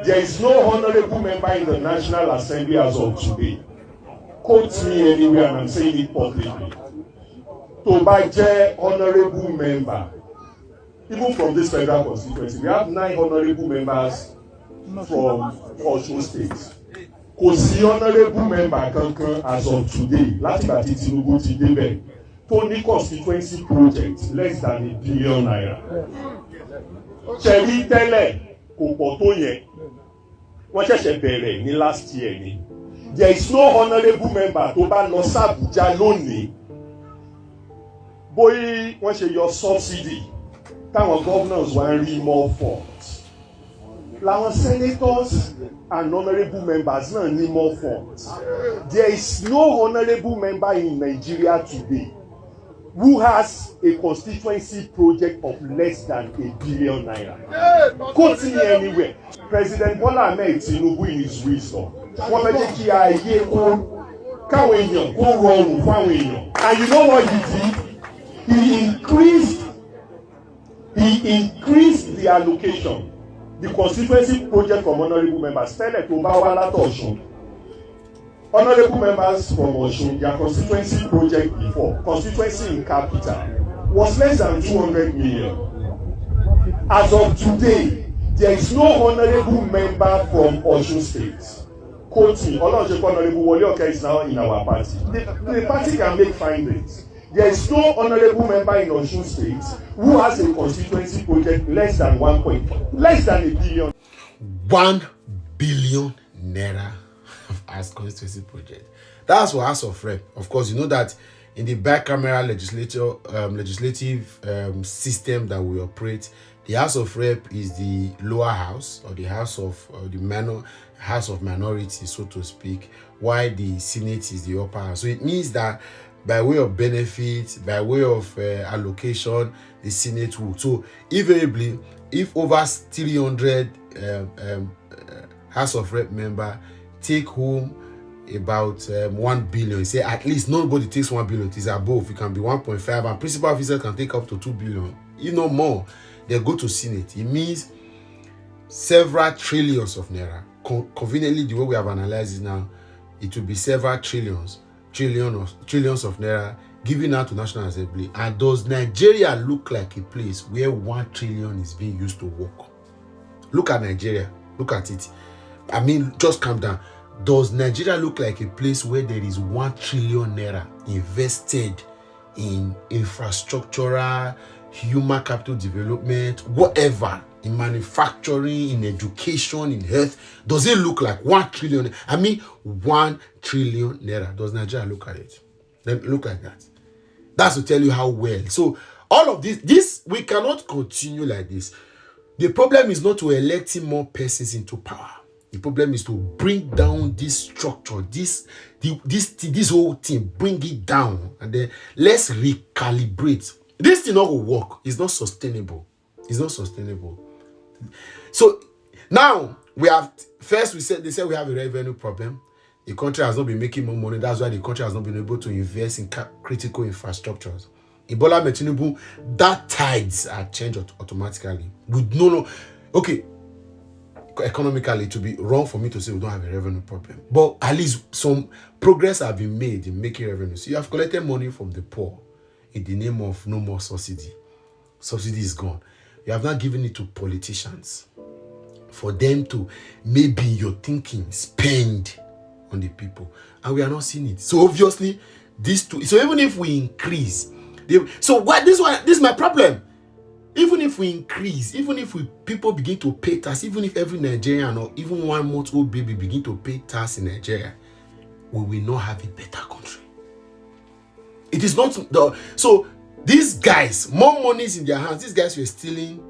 There is no honorable member in the National Assembly as of today. Quote me anywhere, and I'm saying it publicly. To buy honorable member, even from this federal constituency, we have 9 honorable members from Osun State. Kò sí honorable member kankan as of today láti ìgbà tí Tinubu ti débẹ̀ tó ní constituency project less than £1 billion. Ṣẹ̀rí tẹ́lẹ̀ kò pọ̀ tó yẹn, wọ́n ṣẹ̀ṣẹ̀ bẹ̀rẹ̀ ní last year ni. There is no honorable member tó bá lọ s'Abuja lónìí bóyá wọ́n ṣe yọ subsidy táwọn governors wá ń rí more funds. Làwọn senators and honorable members náà ní more funds. There is no honorable member in Nigeria today who has a constituency project of less than £1 billion. Quote me anywhere. President Bola Ahmed Tinubu in his wisdom, wọ́n fẹ́ jẹ́ kí ayé káwọn èèyàn kó rọrùn fáwọn èèyàn. And you know what he did? He increased the allocation, the constituency project from honorable members. Tẹ́lẹ̀ tó bá wá látọ̀ṣun, honorable members from Osun, their constituency project before, constituency in capital, was less than 200 million. As of today, there is no honorable member from Osun State. Quote me, Olonjeko Honorable Wole Oke is now in our party. The party can make findings. There is no honorable member in Osun State who has a constituency project less than £1 billion. 1 billion naira as constituency project. That's for House of Rep. Of course, you know that in the bicameral legislative system that we operate, the House of Rep is the lower house, or the house of house of minority, so to speak, while the Senate is the upper house. So it means that by way of benefit, by way of allocation, the Senate will. So invariably, if over 300 House of Rep member take home about 1 billion, say at least nobody takes 1 billion, it is above, it can be 1.5, and principal officer can take up to 2 billion, if not more. They go to Senate. It means several trillions of naira. Conveniently, the way we have analyzed it now, it will be several trillions of naira given out to National Assembly. And does Nigeria look like a place where 1 trillion is being used to work? Look at Nigeria. Look at it. I mean, just calm down. Does Nigeria look like a place where there is 1 trillion naira invested in infrastructural, human capital development, whatever, in manufacturing, in education, in health? Does it look like 1 trillion? I mean, 1 trillion naira. Does Nigeria look at it? Then look like that. That's to tell you how well. So all of this, we cannot continue like this. The problem is not to electing more persons into power. The problem is to bring down this structure, this whole thing, bring it down, and then let's recalibrate. This thing not will work. It's not sustainable. It's not sustainable. So now they said we have a revenue problem. The country has not been making more money. That's why the country has not been able to invest in critical infrastructures. In Bola Ahmed Tinubu, that tides are changed automatically. Okay, economically, it would be wrong for me to say we don't have a revenue problem. But at least some progress have been made in making revenue. So you have collected money from the poor in the name of no more subsidy. Subsidy is gone. You have not given it to politicians for them to, maybe your thinking, spend on the people. And we are not seeing it. So obviously, so even if we increase, this is my problem. Even if we increase, even if people begin to pay tax, even if every Nigerian or even 1 month old baby begin to pay tax in Nigeria, we will not have a better country. It is not so these guys, more money is in their hands. These guys were stealing.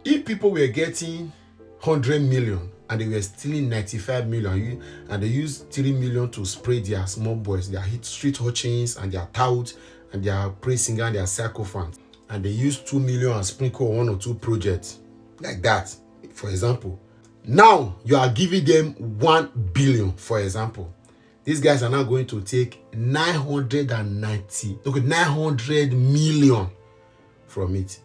If people were getting 100 million and they were stealing 95 million, and they used 3 million to spray their small boys, their street urchins and their touts and their praise singer and their sycophants, and they used 2 million and sprinkle 1 or 2 projects like that, for example. Now you are giving them 1 billion, for example. These guys are now going to take 900 million from it.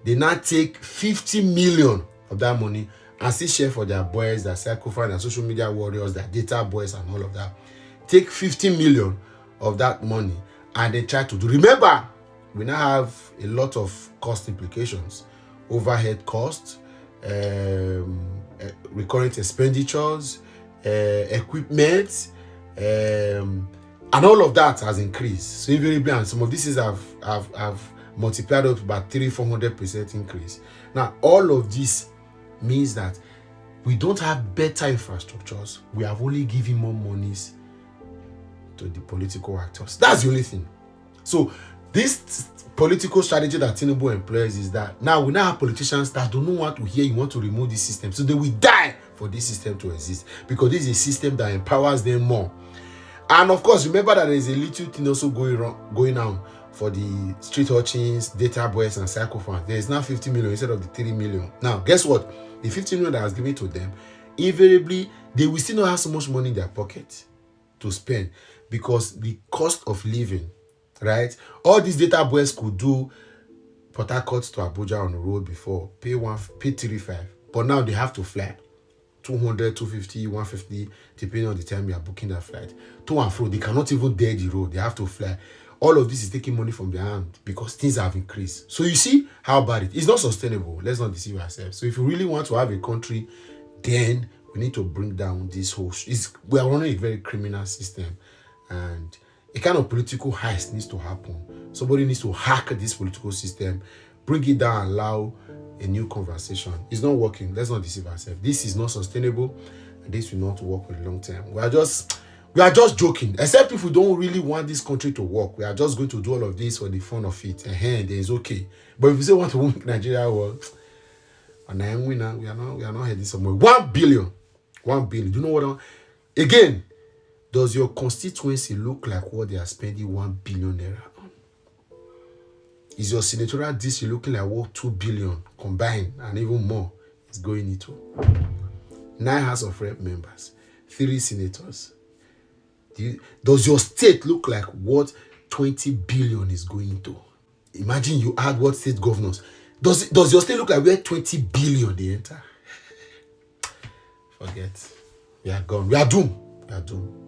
They now take 50 million of that money and still share for their boys, their sacrifice, their social media warriors, their data boys, and all of that. Take 50 million of that money and they try to do. Remember, we now have a lot of cost implications, overhead costs, recurrent expenditures, equipment, and all of that has increased. So invariably, and some of these have multiplied up by 300-400% increase. Now, all of this means that we don't have better infrastructures. We have only given more monies to the political actors. That's the only thing. So this political strategy that Tinubu employs is that now we now have politicians that do not want to hear you want to remove this system. So they will die for this system to exist because this is a system that empowers them more. And of course, remember that there is a little thing also going on for the street urchins, data boys, and psychophants. There is now 50 million instead of the 3 million. Now, guess what? The 50 million that was given to them, invariably, they will still not have so much money in their pocket to spend because the cost of living, right? All these data boys could do Port Harcourt to Abuja on the road before, pay 3.5, but now they have to fly 200, 250, 150, depending on the time you are booking that flight. To and fro, they cannot even dare the road. They have to fly. All of this is taking money from their hand because things have increased. So you see how bad it is. It's not sustainable. Let's not deceive ourselves. So if you really want to have a country, then we need to bring down this whole. We are running a very criminal system, and a kind of political heist needs to happen. Somebody needs to hack this political system, bring it down, allow a new conversation. It's not working. Let's not deceive ourselves. This is not sustainable, and this will not work for the long term. We are just joking. Except if we don't really want this country to work, we are just going to do all of this for the fun of it. And then it's okay. But if you say we want to make Nigeria work, and then we are not heading somewhere. 1 billion. 1 billion. Do you know what? Again, does your constituency look like what they are spending 1 billion naira on? Is your senatorial district looking like what 2 billion combined and even more is going into? 9 House of Rep members, 3 senators. Does your state look like what 20 billion is going to? Imagine you add what state governors. Does your state look like where 20 billion they enter? Forget. We are gone. We are doomed. We are doomed.